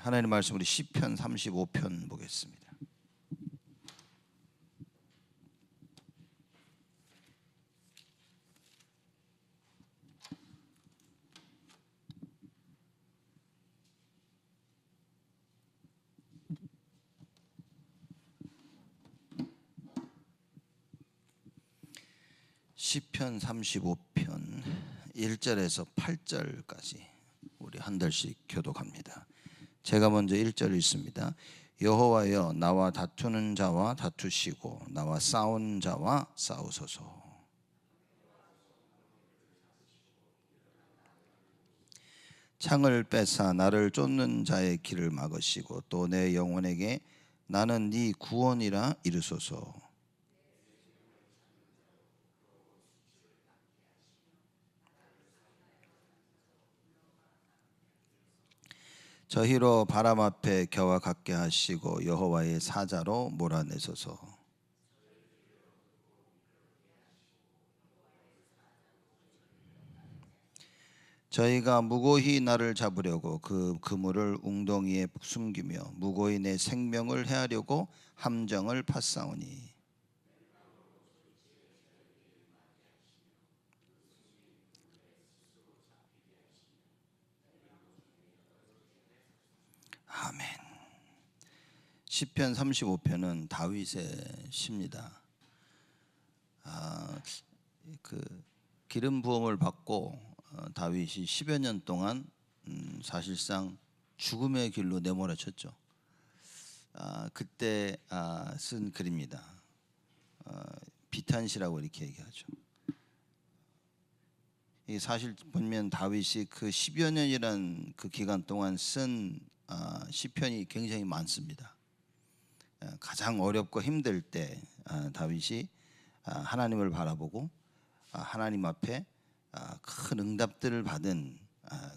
하나님 말씀 우리 시편 35편 보겠습니다. 시편 35편 1절에서 8절까지 우리 한 절씩 교독합니다. 제가 먼저 1절 읽습니다. 여호와여, 나와 다투는 자와 다투시고 나와 싸우는 자와 싸우소서. 창을 뺏어 나를 쫓는 자의 길을 막으시고 또 내 영혼에게 나는 네 구원이라 이르소서. 저희로 바람 앞에 겨와 같게 하시고 여호와의 사자로 몰아내소서. 저희가 무고히 나를 잡으려고 그 그물을 웅덩이에 숨기며 무고히 내 생명을 해하려고 함정을 팠사오니 아멘. 시편 35편은 다윗의 시입니다. 그 기름 부음을 받고 다윗이 10여 년 동안 사실상 죽음의 길로 내몰아쳤죠. 그때 쓴 글입니다. 비탄시라고 이렇게 얘기하죠. 이 사실 보면 다윗이 그 10여 년이란 그 기간 동안 쓴 시편이 굉장히 많습니다. 가장 어렵고 힘들 때 다윗이 하나님을 바라보고 하나님 앞에 큰 응답들을 받은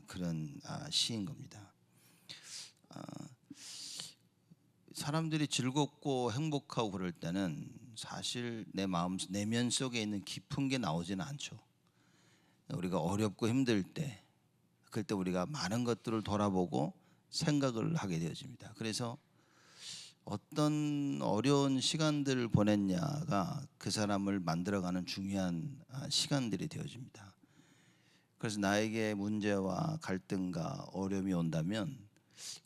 그런 시인 겁니다. 사람들이 즐겁고 행복하고 그럴 때는 사실 내 마음 내면 속에 있는 깊은 게 나오지는 않죠. 우리가 어렵고 힘들 때 그때 우리가 많은 것들을 돌아보고 생각을 하게 되어집니다. 그래서 어떤 어려운 시간들을 보냈냐가 그 사람을 만들어가는 중요한 시간들이 되어집니다. 그래서 나에게 문제와 갈등과 어려움이 온다면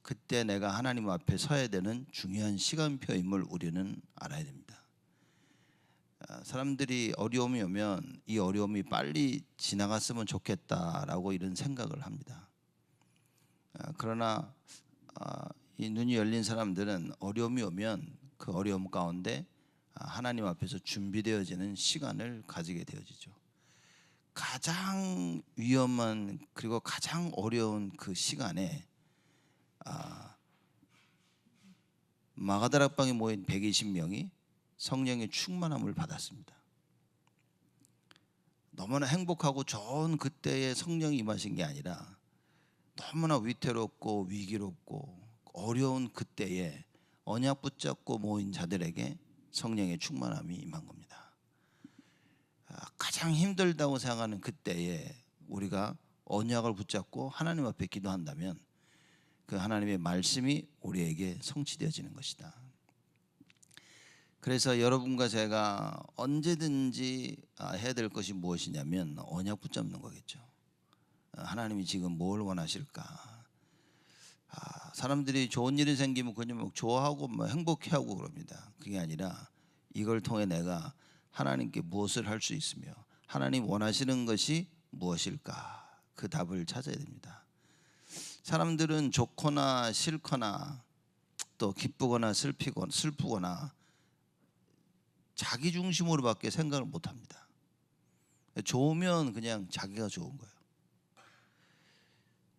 그때 내가 하나님 앞에 서야 되는 중요한 시간표임을 우리는 알아야 됩니다. 사람들이 어려움이 오면 이 어려움이 빨리 지나갔으면 좋겠다라고 이런 생각을 합니다. 그러나 이 눈이 열린 사람들은 어려움이 오면 그 어려움 가운데 하나님 앞에서 준비되어지는 시간을 가지게 되어지죠. 가장 위험한 그리고 가장 어려운 그 시간에 마가다락방에 모인 120명이 성령의 충만함을 받았습니다. 너무나 행복하고 좋은 그때에 성령이 임하신 게 아니라 너무나 위태롭고 위기롭고 어려운 그때에 언약 붙잡고 모인 자들에게 성령의 충만함이 임한 겁니다. 가장 힘들다고 생각하는 그때에 우리가 언약을 붙잡고 하나님 앞에 기도한다면 그 하나님의 말씀이 우리에게 성취되어지는 것이다. 그래서 여러분과 제가 언제든지 해야 될 것이 무엇이냐면 언약 붙잡는 거겠죠. 하나님이 지금 뭘 원하실까? 사람들이 좋은 일이 생기면 그냥 좋아하고 행복해하고 그럽니다. 그게 아니라 이걸 통해 내가 하나님께 무엇을 할 수 있으며 하나님 원하시는 것이 무엇일까? 그 답을 찾아야 됩니다. 사람들은 좋거나 싫거나 또 기쁘거나 슬프거나 자기 중심으로밖에 생각을 못합니다. 좋으면 그냥 자기가 좋은 거예요.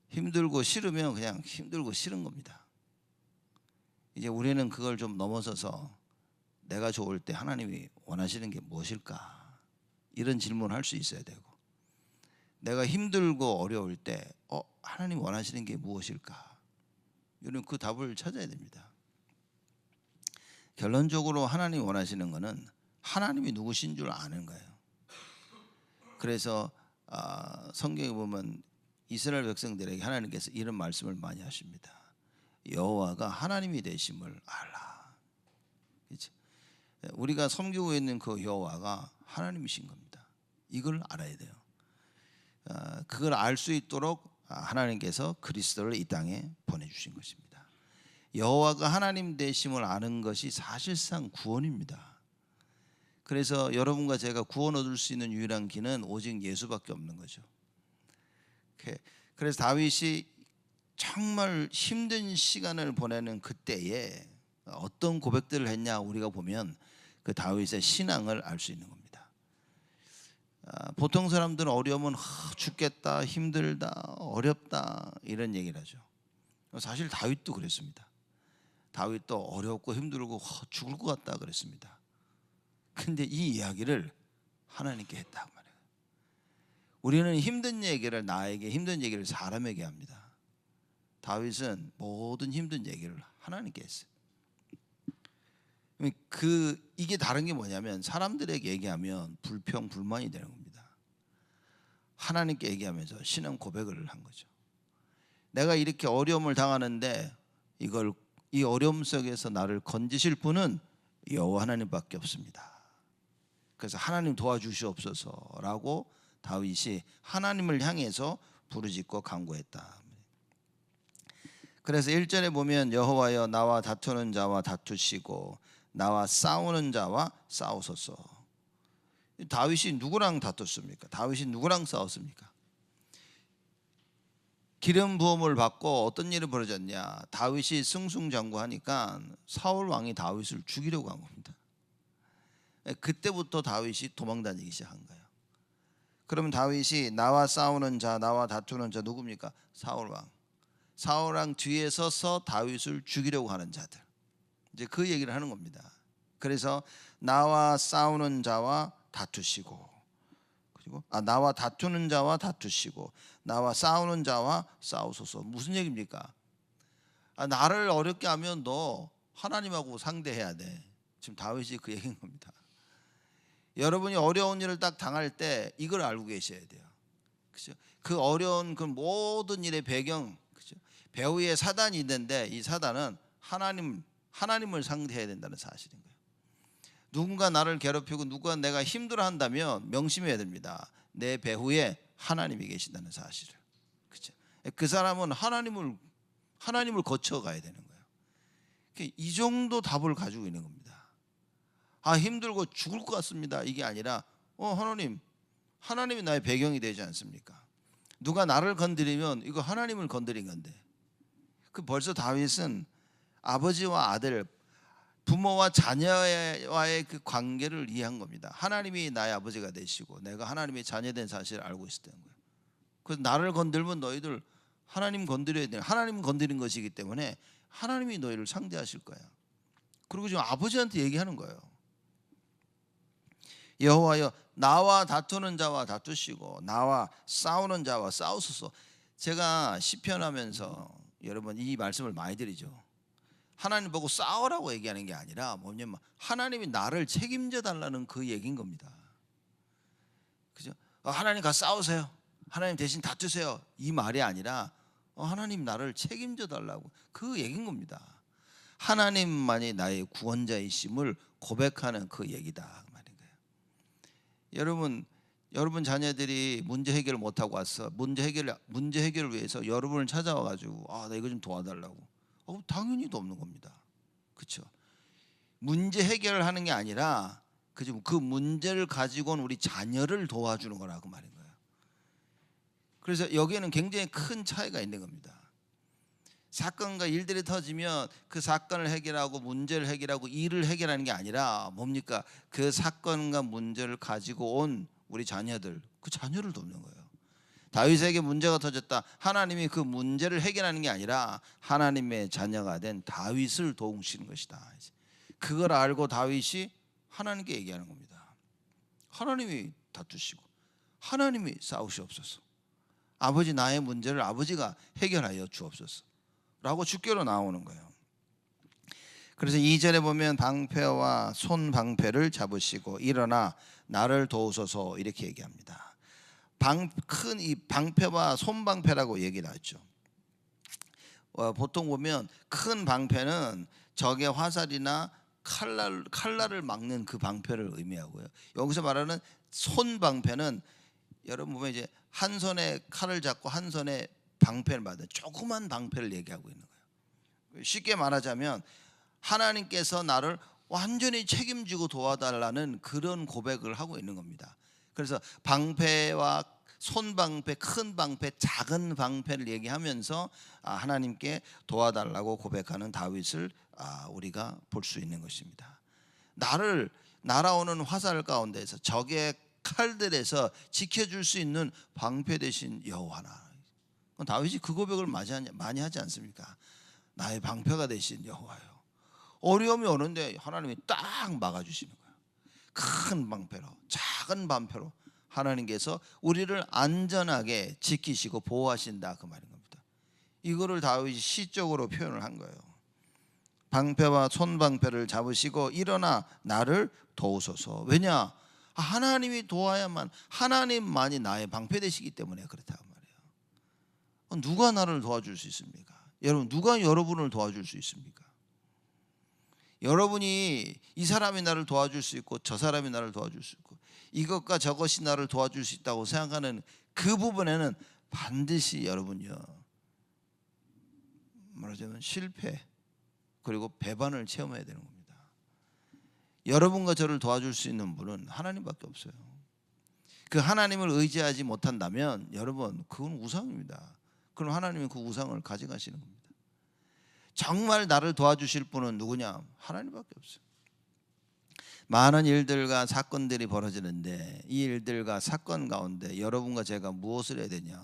힘들고 싫으면 그냥 힘들고 싫은 겁니다. 이제 우리는 그걸 좀 넘어서서 내가 좋을 때 하나님이 원하시는 게 무엇일까? 이런 질문을 할 수 있어야 되고, 내가 힘들고 어려울 때 하나님 원하시는 게 무엇일까? 이런 그 답을 찾아야 됩니다. 결론적으로 하나님 원하시는 것은 하나님이 누구신 줄 아는 거예요. 그래서 성경에 보면 이스라엘 백성들에게 하나님께서 이런 말씀을 많이 하십니다. 여호와가 하나님이 되심을 알라. 그렇죠? 우리가 섬기고 있는 그 여호와가 하나님이신 겁니다. 이걸 알아야 돼요. 그걸 알 수 있도록 하나님께서 그리스도를 이 땅에 보내주신 것입니다. 여호와가 하나님 되심을 아는 것이 사실상 구원입니다. 그래서 여러분과 제가 구원 얻을 수 있는 유일한 길은 오직 예수밖에 없는 거죠. 그래서 다윗이 정말 힘든 시간을 보내는 그때에 어떤 고백들을 했냐 우리가 보면 그 다윗의 신앙을 알 수 있는 겁니다. 보통 사람들은 어려우면 죽겠다, 힘들다, 어렵다 이런 얘기를 하죠. 사실 다윗도 그랬습니다. 다윗도 어렵고 힘들고 죽을 것 같다 그랬습니다. 근데 이 이야기를 하나님께 했다고 말해요. 우리는 힘든 얘기를 나에게, 힘든 얘기를 사람에게 합니다. 다윗은 모든 힘든 얘기를 하나님께 했어요. 이게 다른 게 뭐냐면 사람들에게 얘기하면 불평, 불만이 되는 겁니다. 하나님께 얘기하면서 신앙 고백을 한 거죠. 내가 이렇게 어려움을 당하는데 이 어려움 속에서 나를 건지실 분은 여호와 하나님밖에 없습니다. 그래서 하나님 도와주시옵소서라고 다윗이 하나님을 향해서 부르짖고 간구했다. 그래서 1절에 보면 여호와여 나와 다투는 자와 다투시고 나와 싸우는 자와 싸우소서. 다윗이 누구랑 다퉜습니까? 다윗이 누구랑 싸웠습니까? 기름 부음을 받고 어떤 일이 벌어졌냐? 다윗이 승승장구하니까 사울 왕이 다윗을 죽이려고 한 겁니다. 그때부터 다윗이 도망다니기 시작한 거예요. 그러면 다윗이 나와 싸우는 자, 나와 다투는 자 누굽니까? 사울 왕. 사울 왕 뒤에 서서 다윗을 죽이려고 하는 자들. 이제 그 얘기를 하는 겁니다. 그래서 나와 싸우는 자와 다투시고, 그리고 나와 다투는 자와 다투시고, 나와 싸우는 자와 싸우소서. 무슨 얘기입니까? 나를 어렵게 하면 너 하나님하고 상대해야 돼. 지금 다윗이 그 얘기인 겁니다. 여러분이 어려운 일을 딱 당할 때 이걸 알고 계셔야 돼요. 그렇죠? 그 어려운 그 모든 일의 배경, 그렇죠? 배후에 사단이 있는데 이 사단은 하나님을 상대해야 된다는 사실인 거예요. 누군가 나를 괴롭히고 누가 내가 힘들어한다면 명심해야 됩니다. 내 배후에 하나님이 계신다는 사실을. 그렇죠? 그 사람은 하나님을 거쳐가야 되는 거예요. 이 정도 답을 가지고 있는 겁니다. 힘들고 죽을 것 같습니다. 이게 아니라 하나님이 나의 배경이 되지 않습니까? 누가 나를 건드리면 이거 하나님을 건드린 건데. 벌써 다윗은 아버지와 아들, 부모와 자녀와의 그 관계를 이해한 겁니다. 하나님이 나의 아버지가 되시고 내가 하나님의 자녀된 사실을 알고 있었던 거예요. 그래서 나를 건들면 너희들 하나님 건드려야 돼. 하나님 건드린 것이기 때문에 하나님이 너희를 상대하실 거야. 그리고 지금 아버지한테 얘기하는 거예요. 여호와여 나와 다투는 자와 다투시고 나와 싸우는 자와 싸우소서. 제가 시편하면서 여러분 이 말씀을 많이 드리죠. 하나님 보고 싸우라고 얘기하는 게 아니라 뭐냐면 하나님이 나를 책임져 달라는 그 얘기인 겁니다. 그죠? 하나님 가서 싸우세요. 하나님 대신 다투세요. 이 말이 아니라 하나님 나를 책임져 달라고 그 얘기인 겁니다. 하나님만이 나의 구원자이심을 고백하는 그 얘기다 그 말인 거예요. 여러분 자녀들이 문제 해결을 못 하고 와서 문제 해결을 위해서 여러분을 찾아와 가지고 나 이거 좀 도와달라고. 당연히 없는 겁니다. 그렇죠? 문제 해결을 하는 게 아니라 그 문제를 가지고 온 우리 자녀를 도와주는 거라고 말인 거예요. 그래서 여기에는 굉장히 큰 차이가 있는 겁니다. 사건과 일들이 터지면 그 사건을 해결하고 문제를 해결하고 일을 해결하는 게 아니라 뭡니까? 그 사건과 문제를 가지고 온 우리 자녀들, 그 자녀를 돕는 거예요. 다윗에게 문제가 터졌다. 하나님이 그 문제를 해결하는 게 아니라 하나님의 자녀가 된 다윗을 도우시는 것이다. 그걸 알고 다윗이 하나님께 얘기하는 겁니다. 하나님이 다투시고 하나님이 싸우시옵소서. 아버지 나의 문제를 아버지가 해결하여 주옵소서 라고 주께로 나오는 거예요. 그래서 2절에 보면 방패와 손방패를 잡으시고 일어나 나를 도우소서 이렇게 얘기합니다. 큰 이 방패와 손방패라고 얘기를 하죠. 보통 보면 큰 방패는 적의 화살이나 칼날을 막는 그 방패를 의미하고요. 여기서 말하는 손 방패는 여러분 보면 이제 한 손에 칼을 잡고 한 손에 방패를 받은 조그만 방패를 얘기하고 있는 거예요. 쉽게 말하자면 하나님께서 나를 완전히 책임지고 도와달라는 그런 고백을 하고 있는 겁니다. 그래서 방패와 손방패, 큰 방패, 작은 방패를 얘기하면서 하나님께 도와달라고 고백하는 다윗을 우리가 볼 수 있는 것입니다. 나를 날아오는 화살 가운데서 적의 칼들에서 지켜줄 수 있는 방패 되신 여호와나. 다윗이 그 고백을 많이 하지 않습니까? 나의 방패가 되신 여호와요. 어려움이 오는데 하나님이 딱 막아주시는 거예요. 큰 방패로, 작은 방패로 하나님께서 우리를 안전하게 지키시고 보호하신다, 그 말인 겁니다. 이거를 다윗이 시적으로 표현을 한 거예요. 방패와 손방패를 잡으시고 일어나 나를 도우소서. 왜냐? 하나님이 도와야만, 하나님만이 나의 방패 되시기 때문에 그렇다고 말이에요. 누가 나를 도와줄 수 있습니까? 여러분, 누가 여러분을 도와줄 수 있습니까? 여러분이 이 사람이 나를 도와줄 수 있고 저 사람이 나를 도와줄 수 있고 이것과 저것이 나를 도와줄 수 있다고 생각하는 그 부분에는 반드시 여러분요, 말하자면 실패 그리고 배반을 체험해야 되는 겁니다. 여러분과 저를 도와줄 수 있는 분은 하나님밖에 없어요. 그 하나님을 의지하지 못한다면 여러분, 그건 우상입니다. 그럼 하나님이 그 우상을 가져가시는 겁니다. 정말 나를 도와주실 분은 누구냐? 하나님밖에 없어요. 많은 일들과 사건들이 벌어지는데 이 일들과 사건 가운데 여러분과 제가 무엇을 해야 되냐?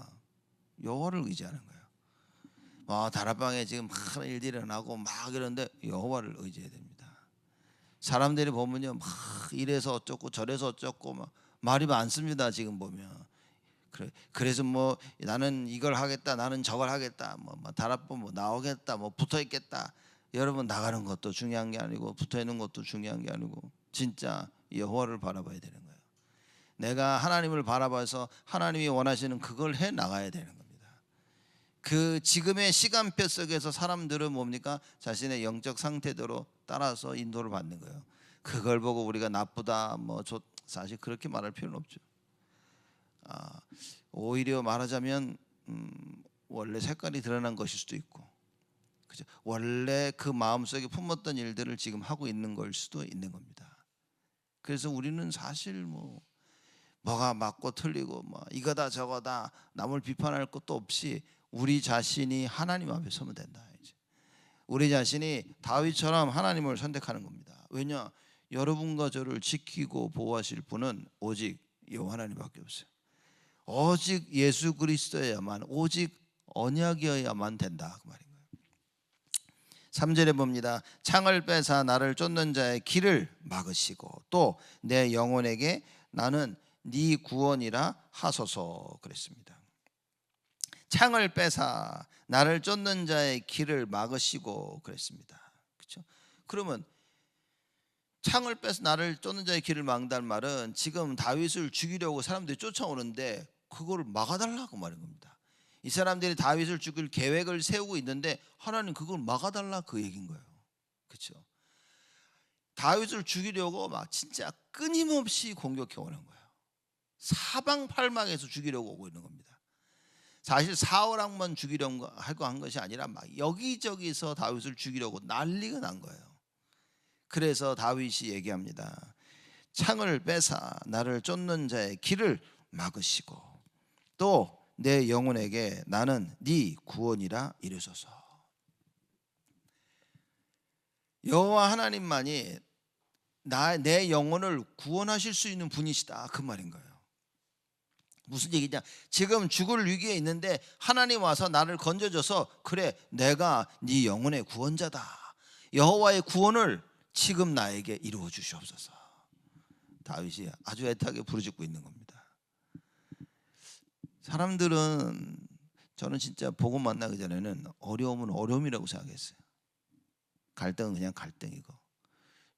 여호와를 의지하는 거예요. 다락방에 지금 많은 일들이 일어나고 막 이러는데 여호와를 의지해야 됩니다. 사람들이 보면요, 막 이래서 어쩌고 저래서 어쩌고 막 말이 많습니다. 지금 보면. 그래서 뭐 나는 이걸 하겠다, 나는 저걸 하겠다, 뭐 다락방 뭐 나오겠다, 뭐 붙어 있겠다. 여러분, 나가는 것도 중요한 게 아니고 붙어 있는 것도 중요한 게 아니고 진짜 여호와를 바라봐야 되는 거예요. 내가 하나님을 바라봐서 하나님이 원하시는 그걸 해 나가야 되는 겁니다. 그 지금의 시간표 속에서 사람들은 뭡니까? 자신의 영적 상태대로 따라서 인도를 받는 거예요. 그걸 보고 우리가 나쁘다, 사실 그렇게 말할 필요는 없죠. 오히려 말하자면 원래 색깔이 드러난 것일 수도 있고, 그죠? 원래 그 마음속에 품었던 일들을 지금 하고 있는 걸 수도 있는 겁니다. 그래서 우리는 사실 뭐가 맞고 틀리고 이거다 저거다 남을 비판할 것도 없이 우리 자신이 하나님 앞에 서면 된다. 이제 우리 자신이 다윗처럼 하나님을 선택하는 겁니다. 왜냐? 여러분과 저를 지키고 보호하실 분은 오직 여호와 하나님밖에 없어요. 오직 예수 그리스도여야만, 오직 언약이어야만 된다, 그 말인 거예요. 3절에 봅니다. 창을 빼사 나를 쫓는 자의 길을 막으시고 또 내 영혼에게 나는 네 구원이라 하소서 그랬습니다. 창을 빼사 나를 쫓는 자의 길을 막으시고 그랬습니다. 그렇죠? 그러면 창을 빼서 나를 쫓는 자의 길을 막는다는 말은 지금 다윗을 죽이려고 사람들이 쫓아오는데 그걸 막아달라고 말인 겁니다. 이 사람들이 다윗을 죽일 계획을 세우고 있는데 하나님 그걸 막아달라, 그 얘기인 거예요. 그렇죠? 다윗을 죽이려고 막 진짜 끊임없이 공격해 오는 거예요. 사방팔방에서 죽이려고 오고 있는 겁니다. 사실 사울 왕만 죽이려고 한 것이 아니라 막 여기저기서 다윗을 죽이려고 난리가 난 거예요. 그래서 다윗이 얘기합니다. 창을 빼사 나를 쫓는 자의 길을 막으시고 또 내 영혼에게 나는 네 구원이라 이르소서. 여호와 하나님만이 내 영혼을 구원하실 수 있는 분이시다, 그 말인 거예요. 무슨 얘기냐? 지금 죽을 위기에 있는데 하나님 와서 나를 건져줘서 그래, 내가 네 영혼의 구원자다. 여호와의 구원을 지금 나에게 이루어 주시옵소서. 다윗이 아주 애타게 부르짖고 있는 겁니다. 사람들은, 저는 진짜 복음 만나기 전에는 어려움은 어려움이라고 생각했어요. 갈등은 그냥 갈등이고,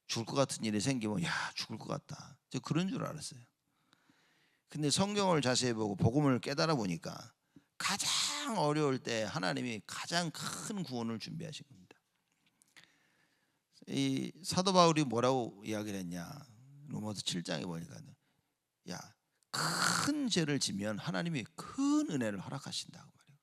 죽을 것 같은 일이 생기면 야, 죽을 것 같다, 저 그런 줄 알았어요. 근데 성경을 자세히 보고 복음을 깨달아 보니까 가장 어려울 때 하나님이 가장 큰 구원을 준비하신 겁니다. 이 사도 바울이 뭐라고 이야기를 했냐? 로마서 7장에 보니까 큰 죄를 지면 하나님이 큰 은혜를 허락하신다고 말이에요.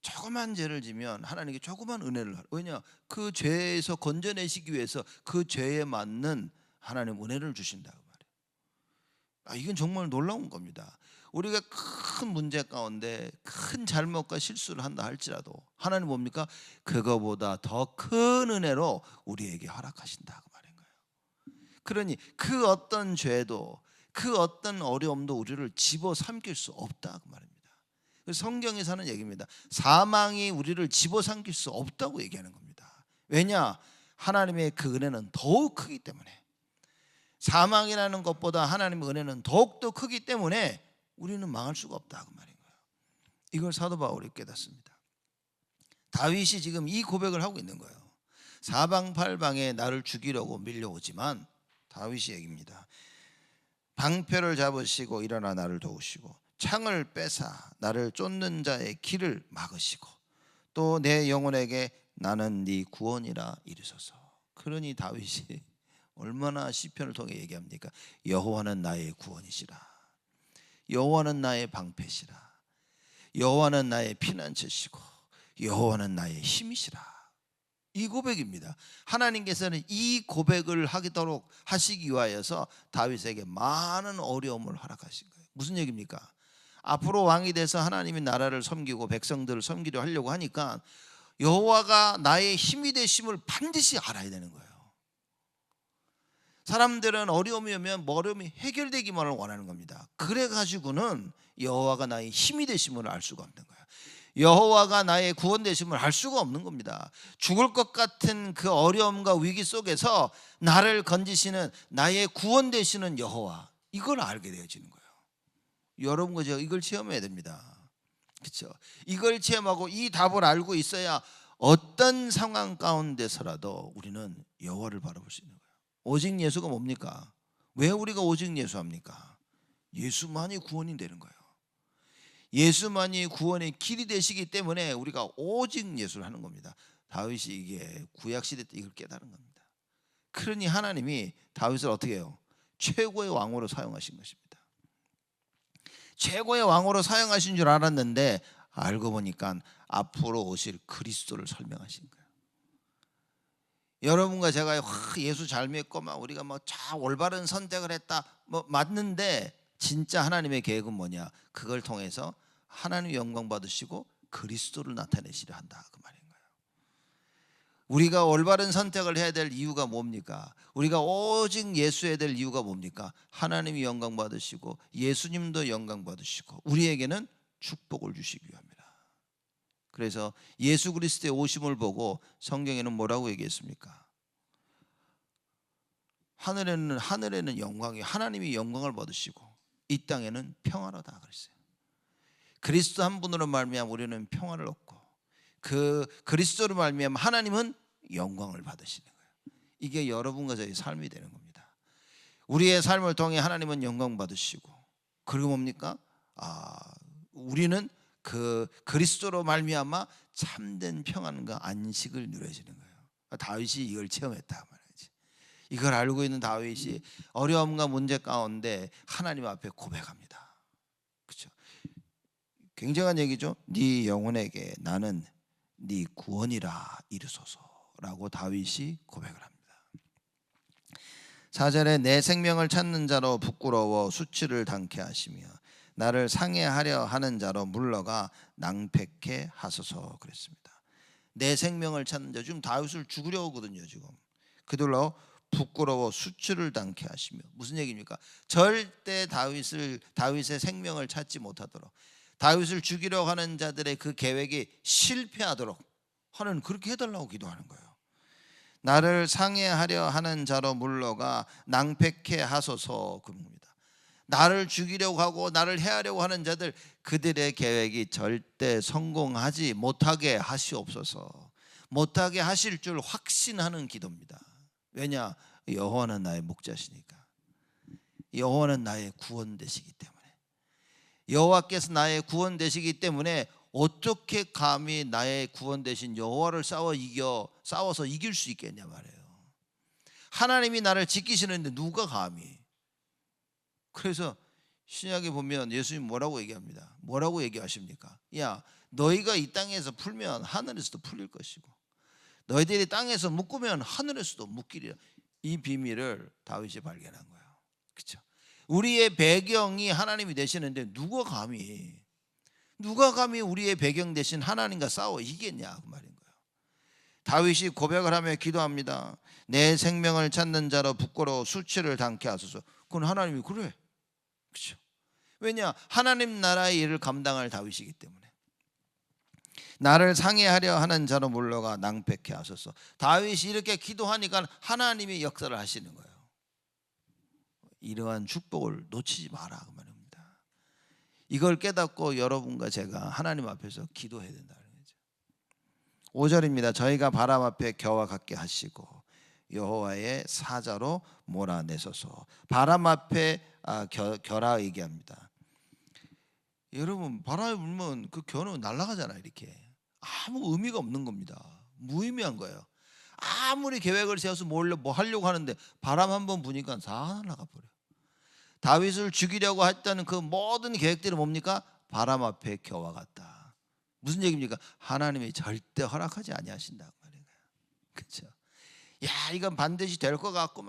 조그만 죄를 지면 하나님께 조그만 은혜를 왜냐? 그 죄에서 건져내시기 위해서 그 죄에 맞는 하나님 은혜를 주신다고 말이에요. 이건 정말 놀라운 겁니다. 우리가 큰 문제 가운데 큰 잘못과 실수를 한다 할지라도 하나님 뭡니까? 그거보다 더 큰 은혜로 우리에게 허락하신다고 말인 거예요. 그러니 그 어떤 죄도 그 어떤 어려움도 우리를 집어삼킬 수 없다고 말입니다. 성경에서 하는 얘기입니다. 사망이 우리를 집어삼킬 수 없다고 얘기하는 겁니다. 왜냐? 하나님의 그 은혜는 더욱 크기 때문에. 사망이라는 것보다 하나님의 은혜는 더욱더 크기 때문에 우리는 망할 수가 없다고 말인 거예요. 이걸 사도 바울이 깨닫습니다. 다윗이 지금 이 고백을 하고 있는 거예요. 사방팔방에 나를 죽이려고 밀려오지만 다윗이 얘기입니다. 방패를 잡으시고 일어나 나를 도우시고 창을 빼사 나를 쫓는 자의 길을 막으시고 또 내 영혼에게 나는 네 구원이라 이르소서. 그러니 다윗이 얼마나 시편을 통해 얘기합니까? 여호와는 나의 구원이시라. 여호와는 나의 방패시라. 여호와는 나의 피난처시고 여호와는 나의 힘이시라. 이 고백입니다. 하나님께서는 이 고백을 하도록 하시기 위하여서 다윗에게 많은 어려움을 허락하신 거예요. 무슨 얘기입니까? 앞으로 왕이 돼서 하나님의 나라를 섬기고 백성들을 섬기려 하려고 하니까 여호와가 나의 힘이 되심을 반드시 알아야 되는 거예요. 사람들은 어려움이 오면 어려움이 해결되기만을 원하는 겁니다. 그래가지고는 여호와가 나의 힘이 되심을 알 수가 없는 거예요. 여호와가 나의 구원 되심을 알 수가 없는 겁니다. 죽을 것 같은 그 어려움과 위기 속에서 나를 건지시는 나의 구원 되시는 여호와, 이걸 알게 되어지는 거예요. 여러분과 제가 이걸 체험해야 됩니다. 그렇죠? 이걸 체험하고 이 답을 알고 있어야 어떤 상황 가운데서라도 우리는 여호와를 바라볼 수 있는 거예요. 오직 예수가 뭡니까? 왜 우리가 오직 예수 합니까? 예수만이 구원이 되는 거예요. 예수만이 구원의 길이 되시기 때문에 우리가 오직 예수를 하는 겁니다. 다윗이 이게 구약시대 때 이걸 깨달은 겁니다. 그러니 하나님이 다윗을 어떻게 해요? 최고의 왕으로 사용하신 것입니다. 최고의 왕으로 사용하신 줄 알았는데 알고 보니까 앞으로 오실 그리스도를 설명하신 거예요. 여러분과 제가 예수 잘 믿고 막 우리가 뭐 잘 올바른 선택을 했다 뭐 맞는데 진짜 하나님의 계획은 뭐냐? 그걸 통해서 하나님 영광 받으시고 그리스도를 나타내시려 한다 그 말인 거예요. 우리가 올바른 선택을 해야 될 이유가 뭡니까? 우리가 오직 예수해야 될 이유가 뭡니까? 하나님이 영광 받으시고 예수님도 영광 받으시고 우리에게는 축복을 주시기 위함이라. 그래서 예수 그리스도의 오심을 보고 성경에는 뭐라고 얘기했습니까? 하늘에는 영광이 하나님이 영광을 받으시고 이 땅에는 평화로다 그랬어요. 그리스도 한 분으로 말미암아 우리는 평화를 얻고 그 그리스도로 말미암아 하나님은 영광을 받으시는 거예요. 이게 여러분과 저의 삶이 되는 겁니다. 우리의 삶을 통해 하나님은 영광 받으시고 그리고 뭡니까? 우리는 그 그리스도로 말미암아 참된 평안과 안식을 누려지는 거예요. 다윗이 이걸 체험했다 말이지. 이걸 알고 있는 다윗이 어려움과 문제 가운데 하나님 앞에 고백합니다. 그렇죠? 굉장한 얘기죠. 네 영혼에게 나는 네 구원이라 이르소서라고 다윗이 고백을 합니다. 4절에 내 생명을 찾는 자로 부끄러워 수치를 당케 하시며 나를 상해하려 하는 자로 물러가 낭패케 하소서 그랬습니다. 내 생명을 찾는 자, 지금 다윗을 죽으려 하거든요. 지금 그들로 부끄러워 수치를 당케 하시며 무슨 얘기입니까? 절대 다윗의 생명을 찾지 못하도록 다윗을 죽이려고 하는 자들의 그 계획이 실패하도록 하나님 그렇게 해달라고 기도하는 거예요. 나를 상해하려 하는 자로 물러가 낭패케 하소서 그럽니다. 나를 죽이려고 하고 나를 해하려고 하는 자들 그들의 계획이 절대 성공하지 못하게 하시옵소서. 못하게 하실 줄 확신하는 기도입니다. 왜냐? 여호와는 나의 목자시니까. 여호와는 나의 구원 되시기 때문에. 여호와께서 나의 구원 되시기 때문에 어떻게 감히 나의 구원 되신 여호와를 싸워서 이길 수 있겠냐 말이에요. 하나님이 나를 지키시는데 누가 감히. 그래서 신약에 보면 예수님 뭐라고 얘기합니다. 뭐라고 얘기하십니까? 야, 너희가 이 땅에서 풀면 하늘에서도 풀릴 것이고 너희들이 땅에서 묶으면 하늘에서도 묶이리라. 이 비밀을 다윗이 발견한 거예요. 그렇죠? 우리의 배경이 하나님이 되시는데 누가 감히 우리의 배경 대신 하나님과 싸워 이기겠냐 그 말인 거예요. 다윗이 고백을 하며 기도합니다. 내 생명을 찾는 자로 부끄러워 수치를 당케 하소서. 그건 하나님이 그래. 그렇죠? 왜냐? 하나님 나라의 일을 감당할 다윗이기 때문에. 나를 상해하려 하는 자로 물러가 낭패케 하소서. 다윗이 이렇게 기도하니까 하나님이 역사를 하시는 거예요. 이러한 축복을 놓치지 마라 그 말입니다. 이걸 깨닫고 여러분과 제가 하나님 앞에서 기도해야 된다는 거죠. 5절입니다. 저희가 바람 앞에 겨와 같게 하시고 여호와의 사자로 몰아내소서. 바람 앞에 겨라 얘기합니다. 여러분, 바람이 불면 그 겨는 날아가잖아요. 이렇게 아무 의미가 없는 겁니다. 무의미한 거예요. 아무리 계획을 세워서 뭐 하려고 하는데 바람 한번 부니까 다 날아가 버려. 다윗을 죽이려고 했다는 그 모든 계획들이 뭡니까? 바람 앞에 겨와 같다. 무슨 얘기입니까? 하나님이 절대 허락하지 아니하신다고 말이에요. 그렇죠? 야, 이건 반드시 될 것 같고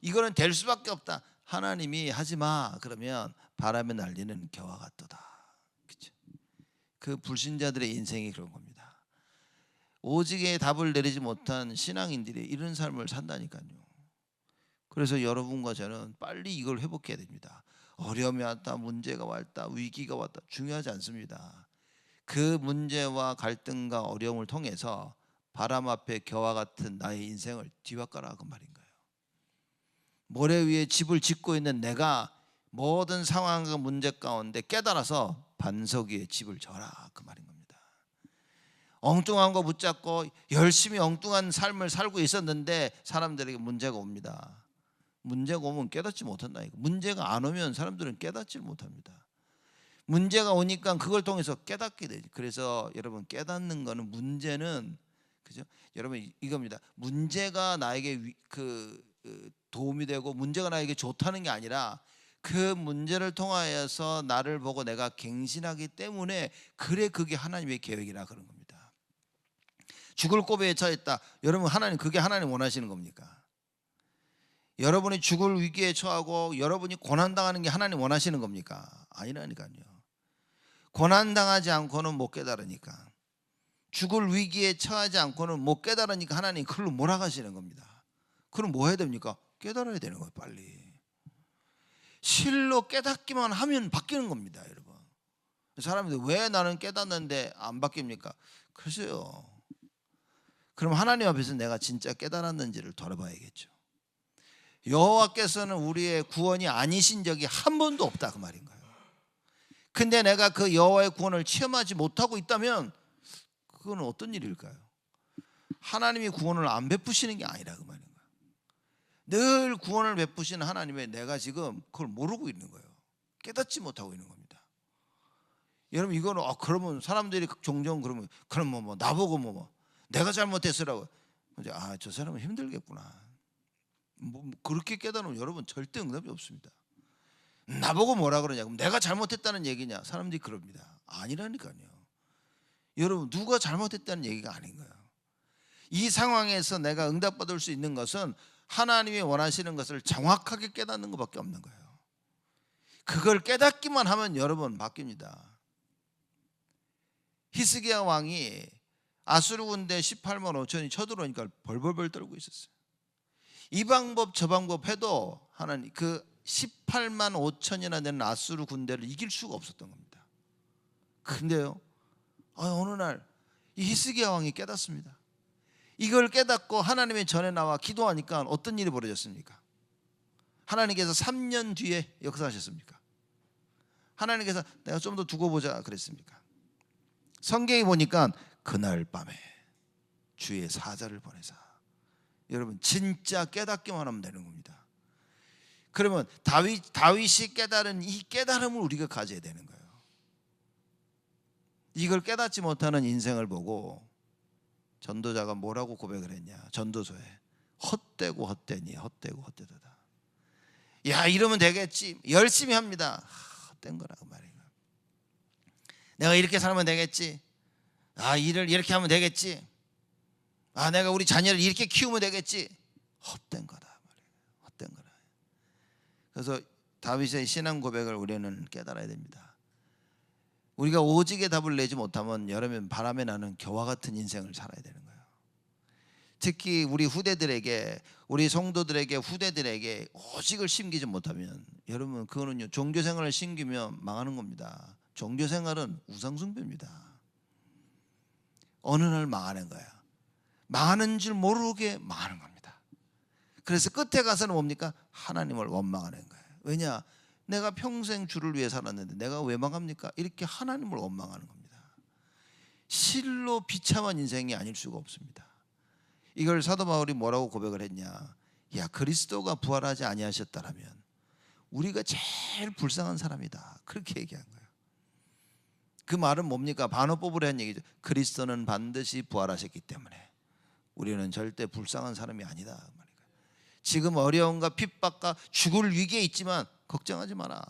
이거는 될 수밖에 없다. 하나님이 하지 마. 그러면 바람에 날리는 겨와 같도다. 그렇죠? 그 불신자들의 인생이 그런 겁니다. 오직의 답을 내리지 못한 신앙인들이 이런 삶을 산다니까요. 그래서 여러분과 저는 빨리 이걸 회복해야 됩니다. 어려움이 왔다, 문제가 왔다, 위기가 왔다 중요하지 않습니다. 그 문제와 갈등과 어려움을 통해서 바람 앞에 겨와 같은 나의 인생을 뒤바꿔라 그 말인 거예요. 모래 위에 집을 짓고 있는 내가 모든 상황과 문제 가운데 깨달아서 반석 위에 집을 져라 그 말인 겁니다. 엉뚱한 거 붙잡고 열심히 엉뚱한 삶을 살고 있었는데 사람들에게 문제가 옵니다. 문제가 오면 깨닫지 못한다. 문제가 안 오면 사람들은 깨닫지 못합니다. 문제가 오니까 그걸 통해서 깨닫게 되죠. 그래서 여러분, 깨닫는 거는, 문제는, 그죠? 여러분, 이겁니다. 문제가 나에게 도움이 되고 문제가 나에게 좋다는 게 아니라 그 문제를 통하여서 나를 보고 내가 갱신하기 때문에 그게 하나님의 계획이라 그런 겁니다. 죽을 고비에 처했다. 여러분, 그게 하나님 원하시는 겁니까? 여러분이 죽을 위기에 처하고 여러분이 고난당하는 게 하나님 원하시는 겁니까? 아니라니까요. 고난당하지 않고는 못 깨달으니까, 죽을 위기에 처하지 않고는 못 깨달으니까 하나님 그걸로 몰아가시는 겁니다. 그럼 뭐 해야 됩니까? 깨달아야 되는 거예요. 빨리 실로 깨닫기만 하면 바뀌는 겁니다. 여러분, 사람들이 왜 나는 깨닫는데 안 바뀝니까? 글쎄요. 그럼 하나님 앞에서 내가 진짜 깨달았는지를 돌아봐야겠죠. 여호와께서는 우리의 구원이 아니신 적이 한 번도 없다 그 말인 거예요. 근데 내가 그 여호와의 구원을 체험하지 못하고 있다면 그건 어떤 일일까요? 하나님이 구원을 안 베푸시는 게 아니라 그 말인 거예요. 늘 구원을 베푸시는 하나님의 내가 지금 그걸 모르고 있는 거예요. 깨닫지 못하고 있는 겁니다. 여러분, 이거는 그러면 사람들이 종종 그러면 그럼 나보고 내가 잘못했으라고, 저 사람은 힘들겠구나. 그렇게 깨달으면 여러분 절대 응답이 없습니다. 나보고 뭐라 그러냐, 그럼 내가 잘못했다는 얘기냐? 사람들이 그럽니다. 아니라니까요. 여러분, 누가 잘못했다는 얘기가 아닌 거예요. 이 상황에서 내가 응답받을 수 있는 것은 하나님이 원하시는 것을 정확하게 깨닫는 것밖에 없는 거예요. 그걸 깨닫기만 하면 여러분 바뀝니다. 히스기야 왕이 아수르 군대 18만 5천이 쳐들어오니까 벌벌벌 떨고 있었어요. 이 방법 저 방법 해도 하나님 그 18만 5천이나 되는 아수르 군대를 이길 수가 없었던 겁니다. 근데요, 어느 날 이 히스기야 왕이 깨닫습니다. 이걸 깨닫고 하나님의 전에 나와 기도하니까 어떤 일이 벌어졌습니까? 하나님께서 3년 뒤에 역사하셨습니까? 하나님께서 내가 좀 더 두고 보자 그랬습니까? 성경에 보니까 그날 밤에 주의 사자를 보내사. 여러분, 진짜 깨닫기만 하면 되는 겁니다. 그러면 다윗이 깨달은 이 깨달음을 우리가 가져야 되는 거예요. 이걸 깨닫지 못하는 인생을 보고 전도자가 뭐라고 고백을 했냐, 전도서에 헛되고 헛되니 헛되고 헛되도다. 야, 이러면 되겠지, 열심히 합니다. 헛된 거라고 말이에요. 내가 이렇게 살면 되겠지, 일을 이렇게 하면 되겠지, 내가 우리 자녀를 이렇게 키우면 되겠지. 헛된 거다 말이에요. 헛된 거라. 그래서 다윗의 신앙 고백을 우리는 깨달아야 됩니다. 우리가 오직의 답을 내지 못하면 여러분 바람에 나는 겨와 같은 인생을 살아야 되는 거예요. 특히 우리 후대들에게, 우리 성도들에게, 후대들에게 오직을 심기지 못하면 여러분 그거는요, 종교생활을 심기면 망하는 겁니다. 종교생활은 우상숭배입니다. 어느 날 망하는 거야. 망하는 줄 모르게 망하는 겁니다. 그래서 끝에 가서는 뭡니까? 하나님을 원망하는 거예요. 왜냐? 내가 평생 주를 위해 살았는데 내가 왜 망합니까? 이렇게 하나님을 원망하는 겁니다. 실로 비참한 인생이 아닐 수가 없습니다. 이걸 사도 바울이 뭐라고 고백을 했냐? 야, 그리스도가 부활하지 아니하셨다라면 우리가 제일 불쌍한 사람이다. 그렇게 얘기한 거예요. 그 말은 뭡니까? 반어법으로 한 얘기죠. 그리스도는 반드시 부활하셨기 때문에 우리는 절대 불쌍한 사람이 아니다 말이에요. 지금 어려움과 핍박과 죽을 위기에 있지만 걱정하지 마라.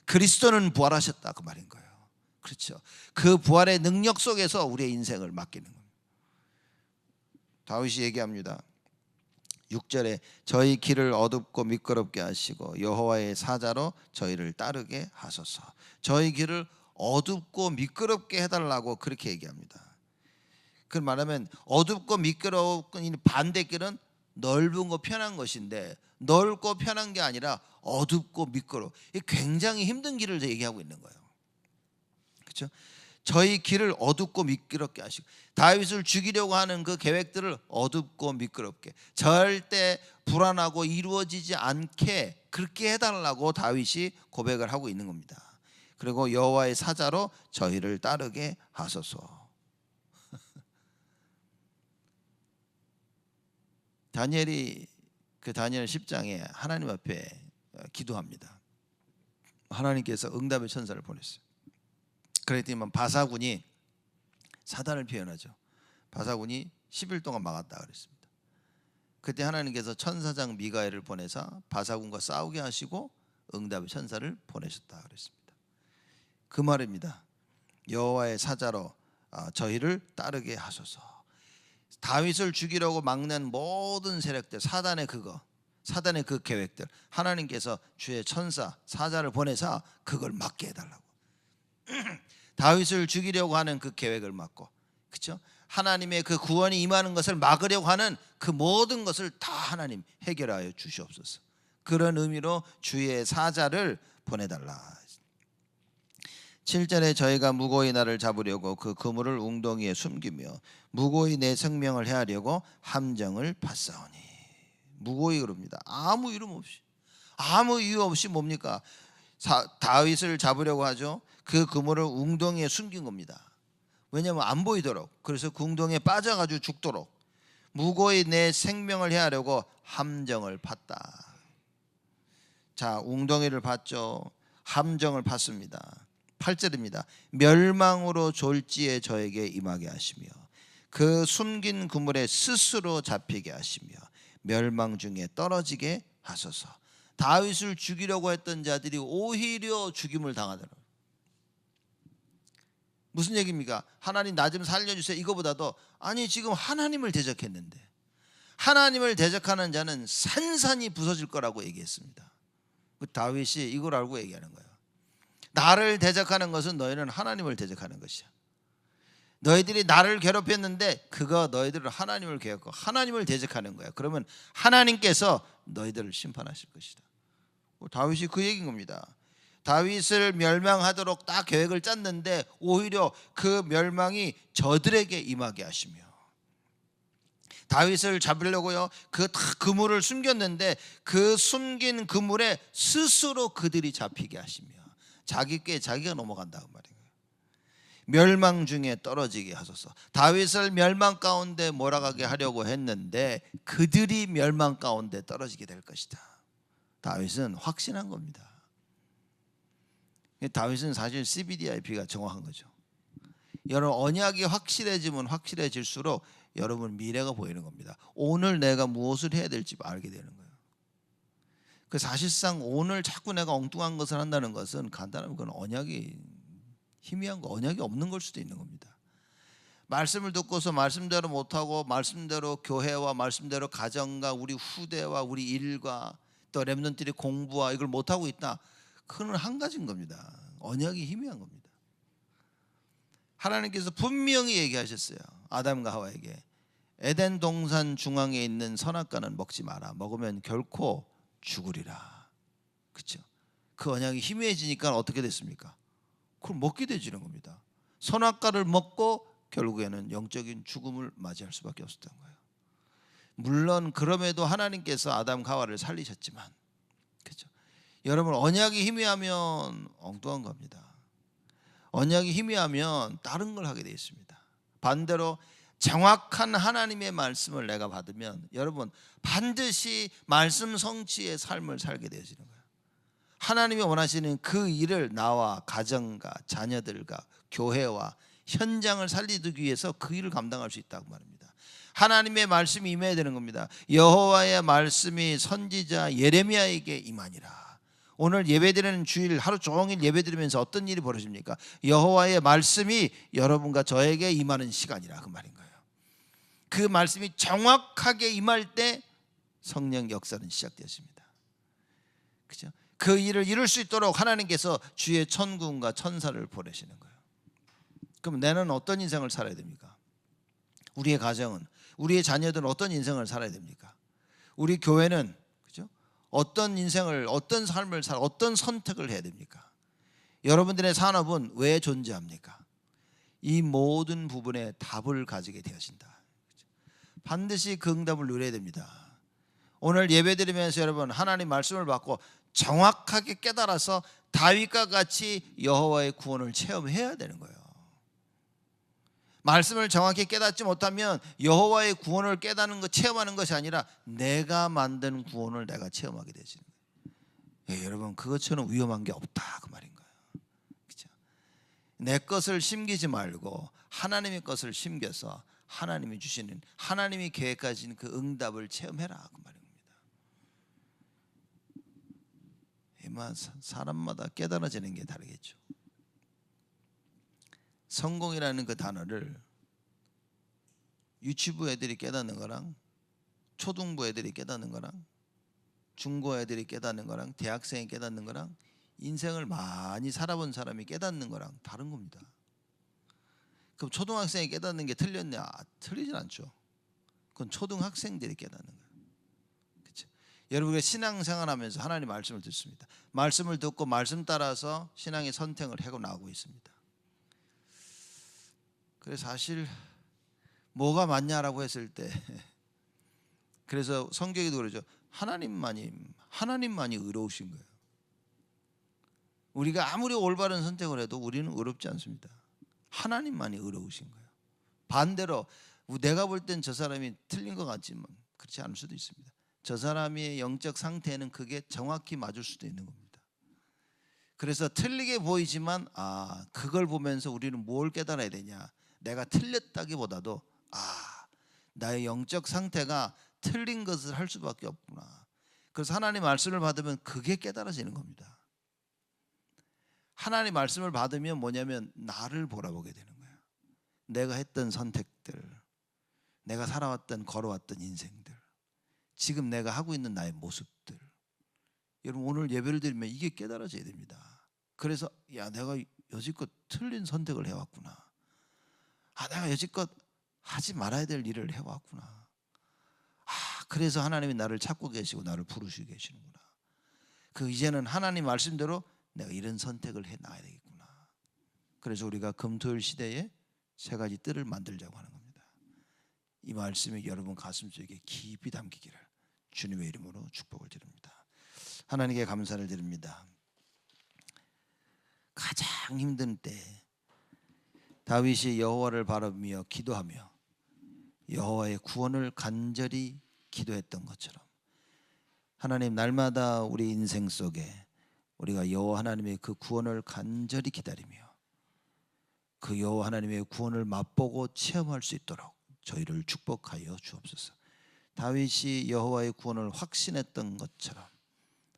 그리스도는 부활하셨다 그 말인 거예요. 그렇죠. 그 부활의 능력 속에서 우리의 인생을 맡기는 겁니다. 다윗이 얘기합니다. 6절에 저희 길을 어둡고 미끄럽게 하시고 여호와의 사자로 저희를 따르게 하소서. 저희 길을 어둡고 미끄럽게 해달라고 그렇게 얘기합니다. 그 말하면 어둡고 미끄럽고 반대길은 넓은 거 편한 것인데 넓고 편한 게 아니라 어둡고 미끄러워. 굉장히 힘든 길을 얘기하고 있는 거예요. 그렇죠? 저희 길을 어둡고 미끄럽게 하시고 다윗을 죽이려고 하는 그 계획들을 어둡고 미끄럽게 절대 불안하고 이루어지지 않게 그렇게 해달라고 다윗이 고백을 하고 있는 겁니다. 그리고 여호와의 사자로 저희를 따르게 하소서. 다니엘이 그 다니엘 10장에 하나님 앞에 기도합니다. 하나님께서 응답의 천사를 보냈어요. 그랬더니 바사군이 사단을 표현하죠. 바사군이 10일 동안 막았다 그랬습니다. 그때 하나님께서 천사장 미가엘을 보내사 바사군과 싸우게 하시고 응답의 천사를 보내셨다 그랬습니다. 그 말입니다. 여호와의 사자로 저희를 따르게 하소서. 다윗을 죽이려고 막는 모든 세력들, 사단의 그 계획들, 하나님께서 주의 천사 사자를 보내사 그걸 막게 해달라고. 다윗을 죽이려고 하는 그 계획을 막고, 그렇죠? 하나님의 그 구원이 임하는 것을 막으려고 하는 그 모든 것을 다 하나님 해결하여 주시옵소서. 그런 의미로 주의 사자를 보내달라. 7절에 저희가 무고히 나를 잡으려고 그 그물을 웅덩이에 숨기며 무고히 내 생명을 해하려고 함정을 팠사오니. 무고히 그럽니다. 아무 이름 없이, 아무 이유 없이 뭡니까? 다윗을 잡으려고 하죠. 그 그물을 웅덩이에 숨긴 겁니다. 왜냐하면 안 보이도록. 그래서 그 웅덩이에 빠져가지고 죽도록 무고히 내 생명을 해하려고 함정을 팠다. 자, 웅덩이를 팠죠. 함정을 팠습니다. 8절입니다. 멸망으로 졸지에 저에게 임하게 하시며 그 숨긴 그물에 스스로 잡히게 하시며 멸망 중에 떨어지게 하소서. 다윗을 죽이려고 했던 자들이 오히려 죽임을 당하더라고요. 무슨 얘기입니까? 하나님 나 좀 살려주세요 이거보다도, 아니 지금 하나님을 대적했는데 하나님을 대적하는 자는 산산이 부서질 거라고 얘기했습니다. 그 다윗이 이걸 알고 얘기하는 거예요. 나를 대적하는 것은 너희는 하나님을 대적하는 것이야. 너희들이 나를 괴롭혔는데 그거 너희들은 하나님을 괴롭고 하나님을 대적하는 거야. 그러면 하나님께서 너희들을 심판하실 것이다. 다윗이 그 얘기인 겁니다. 다윗을 멸망하도록 딱 계획을 짰는데 오히려 그 멸망이 저들에게 임하게 하시며, 다윗을 잡으려고요 그 그물을 숨겼는데 그 숨긴 그물에 스스로 그들이 잡히게 하시며 자기 꾀 자기가 넘어간다고 말이에요. 멸망 중에 떨어지게 하소서. 다윗을 멸망 가운데 몰아가게 하려고 했는데 그들이 멸망 가운데 떨어지게 될 것이다. 다윗은 확신한 겁니다. 다윗은 사실 CBDIP가 정확한 거죠. 여러분, 언약이 확실해지면 확실해질수록 여러분 미래가 보이는 겁니다. 오늘 내가 무엇을 해야 될지 알게 되는 거예요. 그 사실상 오늘 자꾸 내가 엉뚱한 것을 한다는 것은 간단하면 그건 언약이 희미한 거, 언약이 없는 걸 수도 있는 겁니다. 말씀을 듣고서 말씀대로 못하고 말씀대로 교회와 말씀대로 가정과 우리 후대와 우리 일과 또 렘넌트들이 공부와 이걸 못하고 있다. 그건 한 가지인 겁니다. 언약이 희미한 겁니다. 하나님께서 분명히 얘기하셨어요. 아담과 하와에게 에덴 동산 중앙에 있는 선악과는 먹지 마라. 먹으면 결코 죽으리라. 그렇죠? 그 언약이 희미해지니까 어떻게 됐습니까? 그걸 먹게 되지는 겁니다. 선악과를 먹고 결국에는 영적인 죽음을 맞이할 수밖에 없었던 거예요. 물론 그럼에도 하나님께서 아담 하와를 살리셨지만, 그렇죠? 여러분, 언약이 희미하면 엉뚱한 겁니다. 언약이 희미하면 다른 걸 하게 되어 있습니다. 반대로 정확한 하나님의 말씀을 내가 받으면 여러분 반드시 말씀 성취의 삶을 살게 되어지는 거예요. 하나님이 원하시는 그 일을 나와 가정과 자녀들과 교회와 현장을 살리기 위해서 그 일을 감당할 수 있다고 말합니다. 하나님의 말씀이 임해야 되는 겁니다. 여호와의 말씀이 선지자 예레미야에게 임하니라. 오늘 예배드리는 주일 하루 종일 예배드리면서 어떤 일이 벌어집니까? 여호와의 말씀이 여러분과 저에게 임하는 시간이라 그 말인 거예요. 그 말씀이 정확하게 임할 때 성령 역사는 시작되었습니다. 그렇죠? 그 일을 이룰 수 있도록 하나님께서 주의 천군과 천사를 보내시는 거예요. 그럼 나는 어떤 인생을 살아야 됩니까? 우리의 가정은, 우리의 자녀들은 어떤 인생을 살아야 됩니까? 우리 교회는 어떤 인생을, 어떤 삶을 어떤 선택을 해야 됩니까? 여러분들의 산업은 왜 존재합니까? 이 모든 부분에 답을 가지게 되어진다. 반드시 그 응답을 누려야 됩니다. 오늘 예배드리면서 여러분 하나님 말씀을 받고 정확하게 깨달아서 다윗과 같이 여호와의 구원을 체험해야 되는 거예요. 말씀을 정확히 깨닫지 못하면 여호와의 구원을 깨닫는 것, 체험하는 것이 아니라 내가 만든 구원을 내가 체험하게 되시는 거예요. 여러분 그것처럼 위험한 게 없다 그 말인 거예요. 그렇죠? 내 것을 심기지 말고 하나님의 것을 심겨서 하나님이 주시는, 하나님이 계획하신 그 응답을 체험해라 그 말인 겁니다. 사람마다 깨달아지는 게 다르겠죠. 성공이라는 그 단어를 유치부 애들이 깨닫는 거랑 초등부 애들이 깨닫는 거랑 중고 애들이 깨닫는 거랑 대학생이 깨닫는 거랑 인생을 많이 살아본 사람이 깨닫는 거랑 다른 겁니다. 그럼 초등학생이 깨닫는 게 틀렸냐? 틀리진 않죠. 그건 초등학생들이 깨닫는 거예요. 그렇죠? 여러분이 신앙생활하면서 하나님 말씀을 듣습니다. 말씀을 듣고 말씀 따라서 신앙의 선택을 하고 나오고 있습니다. 그래서 사실 뭐가 맞냐라고 했을 때 그래서 성경에도 그러죠. 하나님만이 의로우신 거예요. 우리가 아무리 올바른 선택을 해도 우리는 의롭지 않습니다. 하나님만이 의로우신 거예요. 반대로 내가 볼 땐 저 사람이 틀린 것 같지만 그렇지 않을 수도 있습니다. 저 사람의 영적 상태는 그게 정확히 맞을 수도 있는 겁니다. 그래서 틀리게 보이지만 그걸 보면서 우리는 뭘 깨달아야 되냐? 내가 틀렸다기보다도 나의 영적 상태가 틀린 것을 할 수밖에 없구나. 그래서 하나님 말씀을 받으면 그게 깨달아지는 겁니다. 하나님 말씀을 받으면 뭐냐면 나를 돌아보게 되는 거예요. 내가 했던 선택들, 내가 살아왔던 걸어왔던 인생들, 지금 내가 하고 있는 나의 모습들. 여러분 오늘 예배를 드리면 이게 깨달아져야 됩니다. 그래서 내가 여지껏 틀린 선택을 해왔구나. 내가 여지껏 하지 말아야 될 일을 해왔구나. 그래서 하나님이 나를 찾고 계시고 나를 부르시고 계시는구나. 이제는 하나님 말씀대로 내가 이런 선택을 해 나가야 되겠구나. 그래서 우리가 금토일 시대에 세 가지 뜰을 만들자고 하는 겁니다. 이 말씀이 여러분 가슴속에 깊이 담기기를 주님의 이름으로 축복을 드립니다. 하나님께 감사를 드립니다. 가장 힘든 때 다윗이 여호와를 바라보며 기도하며 여호와의 구원을 간절히 기도했던 것처럼 하나님, 날마다 우리 인생 속에 우리가 여호와 하나님의 그 구원을 간절히 기다리며 그 여호와 하나님의 구원을 맛보고 체험할 수 있도록 저희를 축복하여 주옵소서. 다윗이 여호와의 구원을 확신했던 것처럼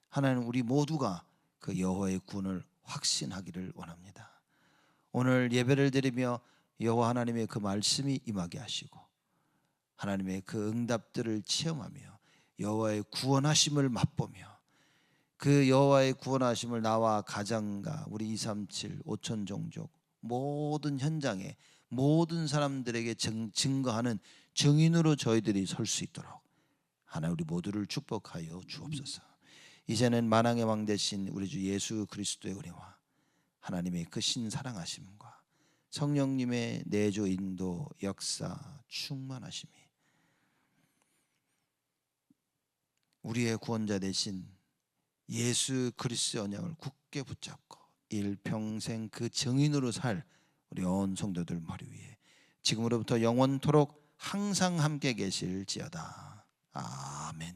하나님, 우리 모두가 그 여호와의 구원을 확신하기를 원합니다. 오늘 예배를 드리며 여호와 하나님의 그 말씀이 임하게 하시고 하나님의 그 응답들을 체험하며 여호와의 구원하심을 맛보며 그 여호와의 구원하심을 나와 가정과 우리 237 5천 종족 모든 현장에 모든 사람들에게 증거하는 증인으로 저희들이 설 수 있도록 하나님, 우리 모두를 축복하여 주옵소서. 이제는 만왕의 왕 되신 우리 주 예수 그리스도의 은혜와 하나님의 그 신사랑하심과 성령님의 내조 인도 역사 충만하심이 우리의 구원자 되신 예수 그리스도의 언약을 굳게 붙잡고 일평생 그 증인으로 살 우리 온 성도들 머리 위에 지금으로부터 영원토록 항상 함께 계실지어다. 아멘.